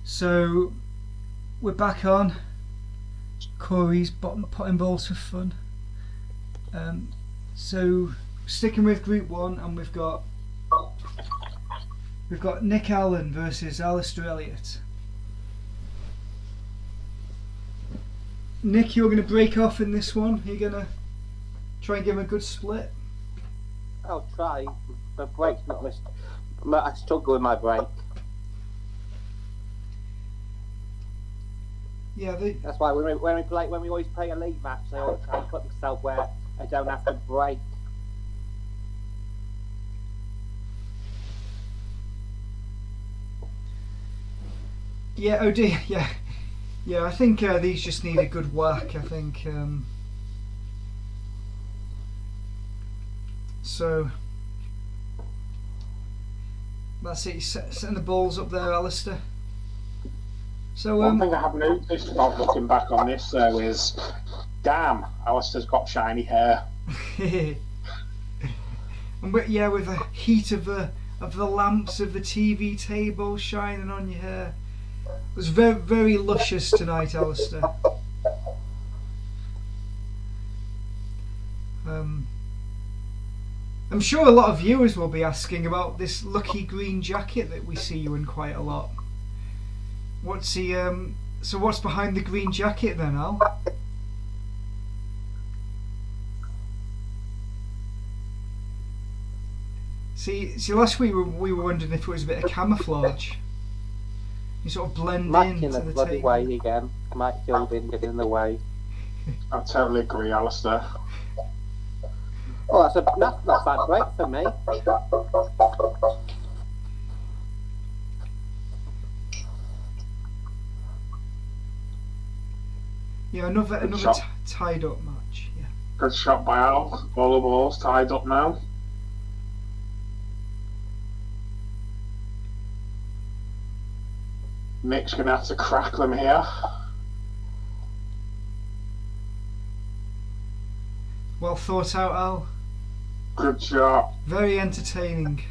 So we're back on. Corey's potting balls for fun. So sticking with Group 1, and we've got Nick Allen versus Alistair Elliott. Nick, you're going to break off in this one. You're going to try and give him a good split. I'll try. My break's not missed. I struggle with my break. Yeah, that's why when we always play a league match, I always try and put myself where I don't have to break. Yeah, oh dear, yeah. I think these just need a good whack. I think so. That's it. Setting the balls up there, Alistair. So one thing I have noticed about looking back on this though is, damn, Alistair's got shiny hair. And with the heat of the lamps of the TV table shining on your hair, it was very, very luscious tonight, Alistair. I'm sure a lot of viewers will be asking about this lucky green jacket that we see you in quite a lot. So what's behind the green jacket then, Al? See, last week we were wondering if it was a bit of camouflage. You sort of blend into the bloody table. way again. Mike Gilbin getting in the way. I totally agree, Alistair. Oh, that's not a bad break for me. Yeah, another shot. tied up match. Yeah. Good shot by Al. All the balls tied up now. Nick's going to have to crack them here. Well thought out, Al. Good shot. Very entertaining.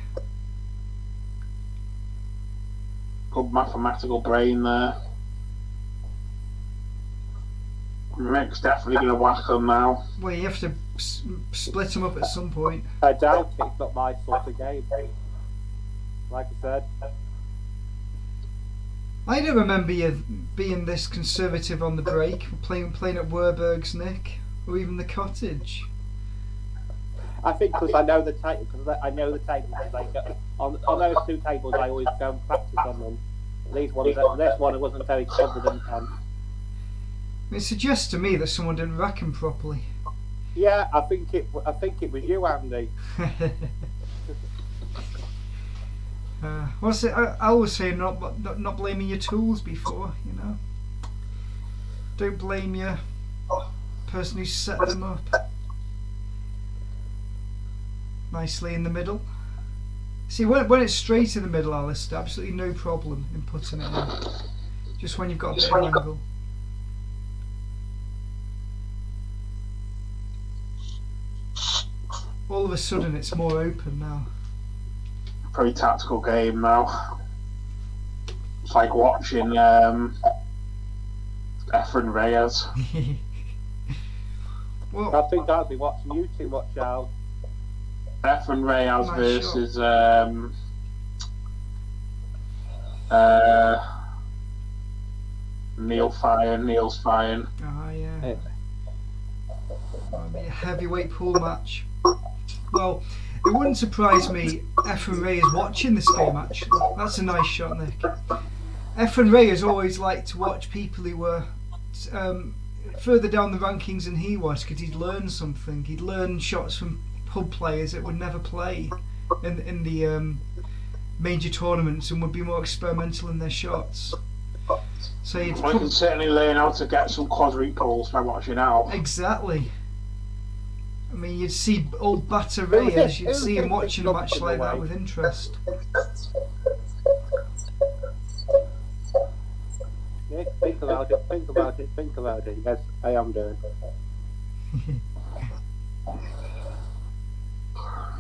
Good mathematical brain there. Nick's definitely going to whack them now. Well, you have to split them up at some point. I doubt it's not my sort of game. Like I said. I don't remember you being this conservative on the break, playing at Werberg's, Nick, or even the Cottage. I think because I know the table, like on those two tables, I always go and practice on them. This one I wasn't very confident on. It suggests to me that someone didn't rack him properly. Yeah, I think it was you, Andy. What's it? I always say not blaming your tools before, you know. Don't blame your person who set them up. Nicely in the middle. See, when it's straight in the middle, Alistair, absolutely no problem in putting it in. Just when you've got a bit of angle. All of a sudden, it's more open now. Pretty tactical game now. It's like watching Efren Reyes. Well, I think I'll be watching you too much, Al. Efren Reyes versus Neil's Fine. Ah, yeah. That'll be a heavyweight pool match. Well, it wouldn't surprise me Efren Reyes watching this game, actually. That's a nice shot, Nick. Efren Reyes always liked to watch people who were further down the rankings than he was, because he'd learn something. He'd learn shots from pub players that would never play in the major tournaments and would be more experimental in their shots. So you'd I can certainly learn how to get some quadruples by watching Al. Exactly. I mean, you'd see old Batter Reyes, you'd see him watching a match like that with interest. Yeah, think about it. Yes, I am doing.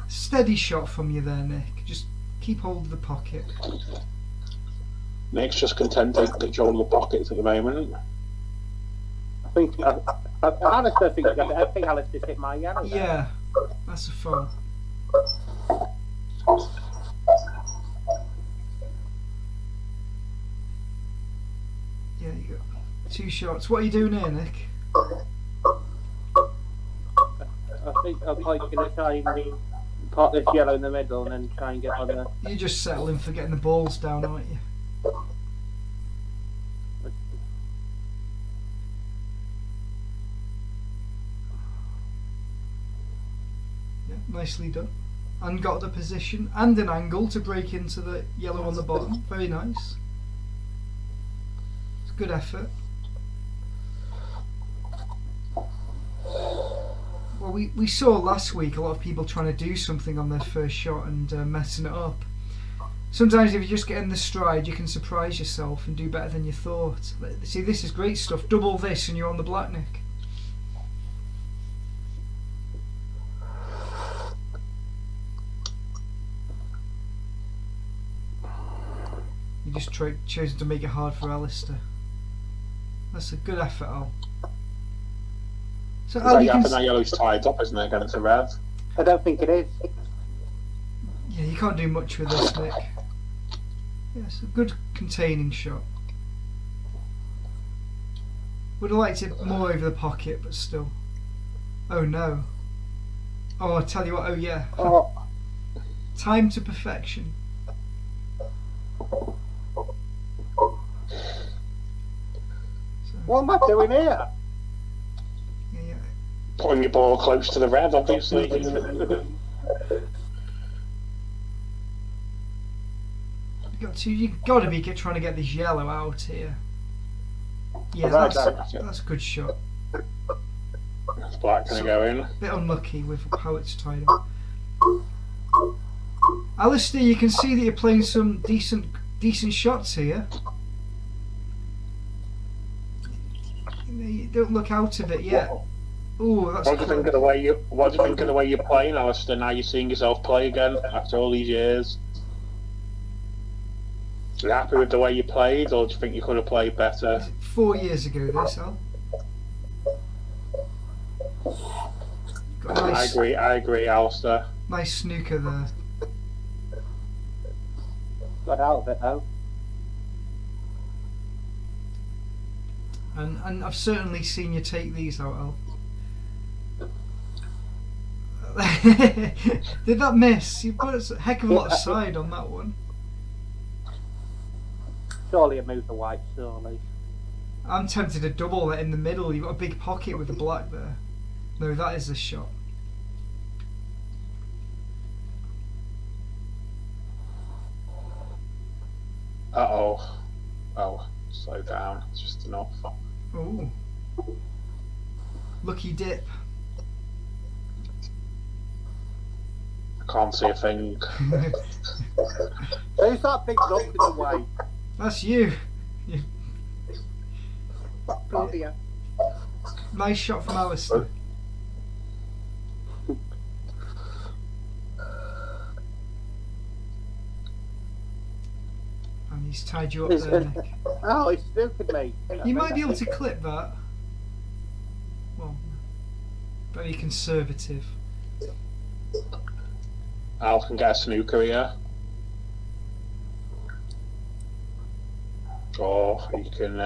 Steady shot from you there, Nick. Just keep hold of the pocket. Nick's just content to control the pockets at the moment. I think Alistair hit my yellow. Yeah, that's a foul. Yeah, you got 2 shots. What are you doing here, Nick? I think I'm going to try and put this yellow in the middle and then try and get on the... You're just settling for getting the balls down, aren't you? Yeah, nicely done. And got the position and an angle to break into the yellow on the bottom. Very nice. It's a good effort. Well, we saw last week a lot of people trying to do something on their first shot and messing it up. Sometimes if you just get in the stride, you can surprise yourself and do better than you thought. See, this is great stuff. Double this and you're on the black, Nick. You just chosen to make it hard for Alistair. That's a good effort, Al. So Al, that yellow's tied up, isn't it? Against the red. I don't think it is. Yeah, you can't do much with this, Nick. Yeah, it's a good containing shot. Would have liked it more over the pocket, but still. Oh no. Oh, I tell you what. Oh yeah. Oh. Time to perfection. What am I doing here? Yeah. Putting your ball close to the red, obviously. You've got to be trying to get this yellow out here. Yeah, that's a good shot. Is black going to go in? Bit unlucky with how it's tied up. Alistair, you can see that you're playing some decent shots here. You don't look out of it yet. Oh, that's. What do you think of the way you're playing, Alistair? Now you're seeing yourself play again after all these years. Are you happy with the way you played, or do you think you could have played better? 4 years ago, this, Al. Nice, I agree, Alistair. nice snooker there. Got out of it though. And I've certainly seen you take these out, Al. Did that miss? You put a heck of a lot of side on that one. Surely it moved the white, surely. I'm tempted to double it in the middle. You've got a big pocket with the black there. No, that is a shot. Uh-oh. Oh, slow down. It's just enough. Oh. Lucky dip. I can't see a thing. Who's that big lump in the way? That's you. Oh dear. Nice shot from Alistair. And he's tied you up there, Nick. Oh, he's stupid me. You might be able to clip that. Well, very conservative. Al can get a snooker here. Or you can,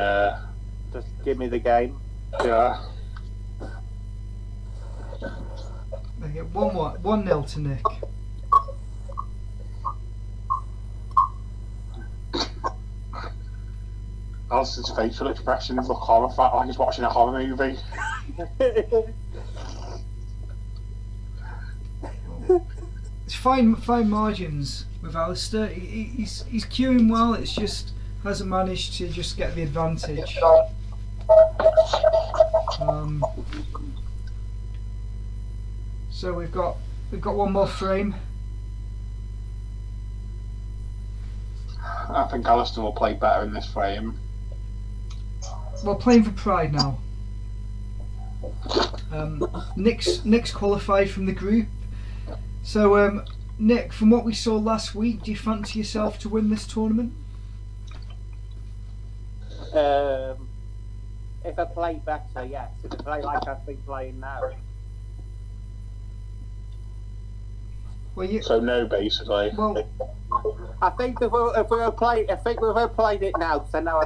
Just give me the game. yeah. They get 1-0 to Nick. Alistair's facial expressions look horrified, like he's watching a horror movie. It's fine margins with Alistair. He's queuing well. It's just hasn't managed to just get the advantage. So we've got one more frame. I think Alistair will play better in this frame. We're playing for pride now. Nick's qualified from the group. So Nick, from what we saw last week, do you fancy yourself to win this tournament? If I play better, yes. If I play like I've been playing now. Well, So no, basically. well, I think if we were playing it now, because I know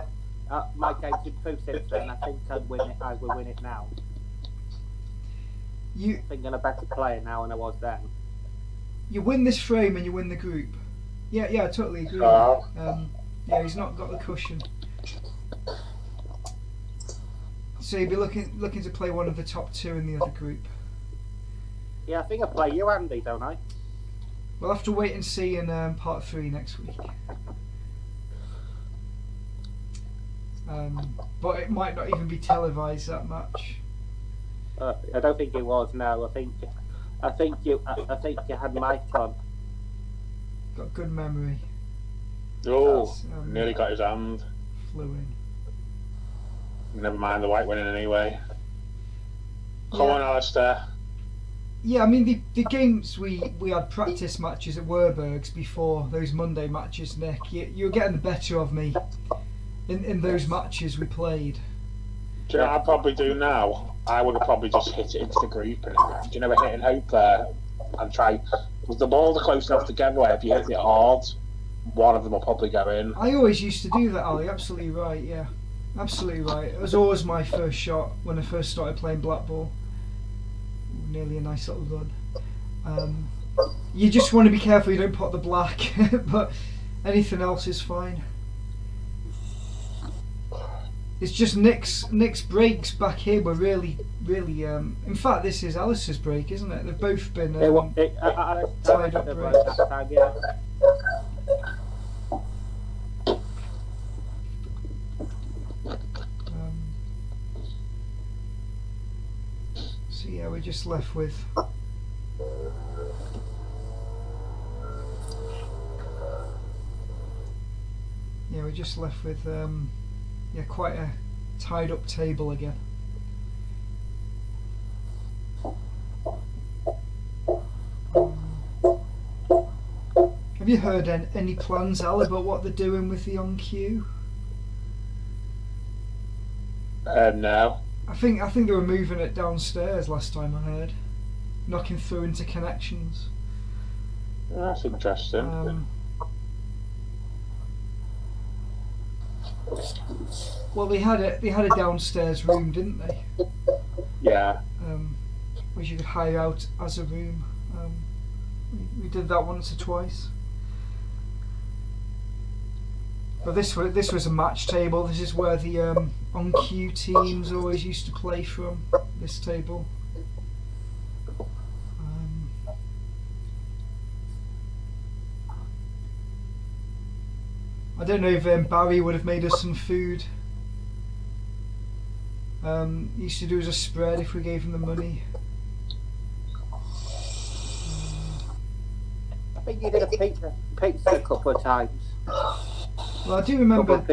my game's improved since then. I think I'd win it. I will win it now. I think I'm a better player now than I was then. You win this frame and you win the group. Yeah, I totally agree. Yeah, he's not got the cushion. So you'd be looking to play one of the top two in the other group. Yeah, I think I play you, Andy, don't I? We'll have to wait and see in part 3 next week. But it might not even be televised that much. I don't think it was. No, I think you had mic on. Got good memory. Oh, nearly got his hand. Flew in. Never mind, the white winning anyway. Come Yeah. on, Alistair. Yeah, I mean the games we had practice matches at Werburgh's before those Monday matches, Nick. You were getting the better of me in those matches we played. Do you know what I'd probably do now? I would have probably just hit it into the group and, do you know, a hit and hope there and try. Because the balls are close enough together where if you hit it hard, one of them will probably go in. I always used to do that, Ali. Absolutely right. Yeah, absolutely right. It was always my first shot when I first started playing black ball. Nearly a nice little gun. You just want to be careful you don't pot the black, but anything else is fine. It's just Nick's breaks back here were really. In fact, this is Alistair's break, isn't it? They've both been tied up breaks. yeah, we're just left with. Yeah, we're just left with quite a tied up table again. Have you heard any plans, Al, about what they're doing with the on queue? No. I think they were moving it downstairs last time I heard, knocking through into connections. That's interesting. Well, they had a downstairs room, didn't they? Yeah. Which you could hire out as a room. We did that once or twice. But this was a match table. This is where the on queue teams always used to play from. This table. I don't know if Barry would have made us some food. He used to do as a spread if we gave him the money. I think you did a pizza a couple of times. Well, I do remember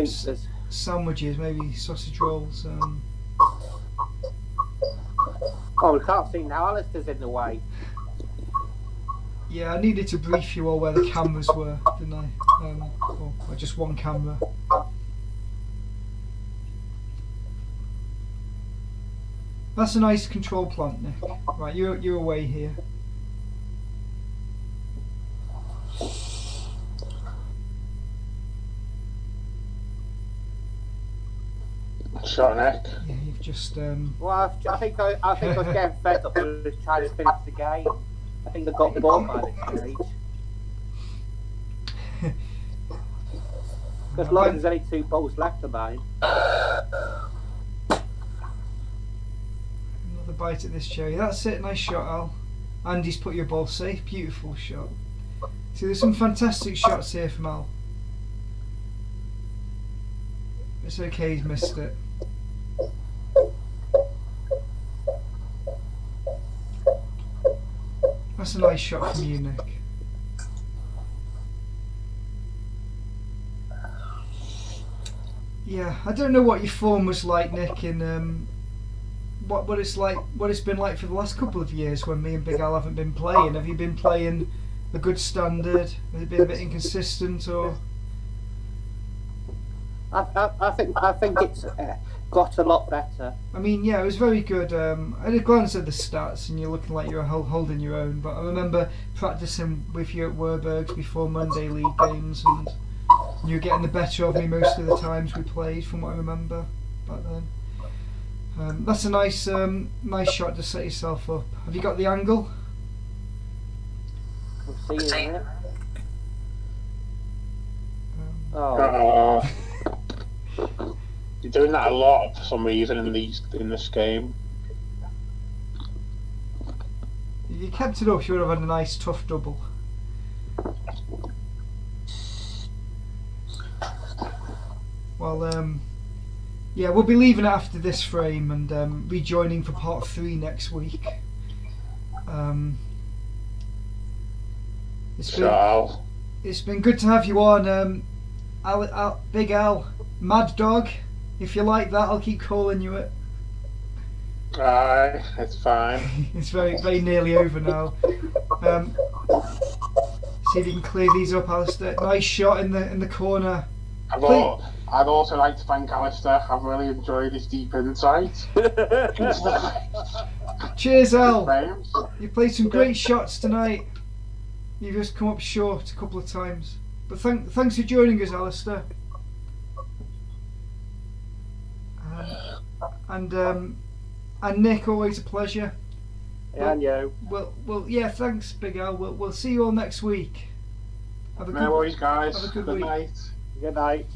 sandwiches, maybe sausage rolls. Oh, we can't see now. Alistair's in the way. Yeah, I needed to brief you all where the cameras were, didn't I? Or just one camera. That's a nice control plant, Nick. Right, you're away here. Shot, Nick. Yeah, you've just. Well, I think I was getting fed up and was trying to finish the game. I think they got bored by this stage. Because like there's only 2 balls left of mine. Another bite at this cherry. That's it. Nice shot, Al. Andy's put your ball safe. Beautiful shot. See, there's some fantastic shots here from Al. It's okay, he's missed it. That's a nice shot from you, Nick. Yeah, I don't know what your form was like, Nick, in what it's been like for the last couple of years when me and Big Al haven't been playing. Have you been playing a good standard? Has it been a bit inconsistent, or? I think it's got a lot better. I mean, yeah, it was very good. I had a glance at the stats, and you're looking like you're holding your own. But I remember practicing with you at Werburgh's before Monday League games, and you were getting the better of me most of the times we played, from what I remember back then. That's a nice shot to set yourself up. Have you got the angle? We'll see you in it. Oh. You're doing that a lot for some reason in this game. You kept it up, you would have had a nice tough double. Well, yeah, we'll be leaving it after this frame and rejoining for part 3 next week. It's been good to have you on, Big Al, Mad Dog. If you like that, I'll keep calling you it. Aye, it's fine. It's very nearly over now. See if you can clear these up, Alistair. Nice shot in the corner. I'd also like to thank Alistair. I've really enjoyed his deep insight. Cheers, Al. You played some great shots tonight. You've just come up short a couple of times. But thanks for joining us, Alistair. And Nick, always a pleasure. Yeah, and you. Well, yeah, thanks, Big Al. We'll see you all next week. No worries, guys. Have a good week. Night. Good night.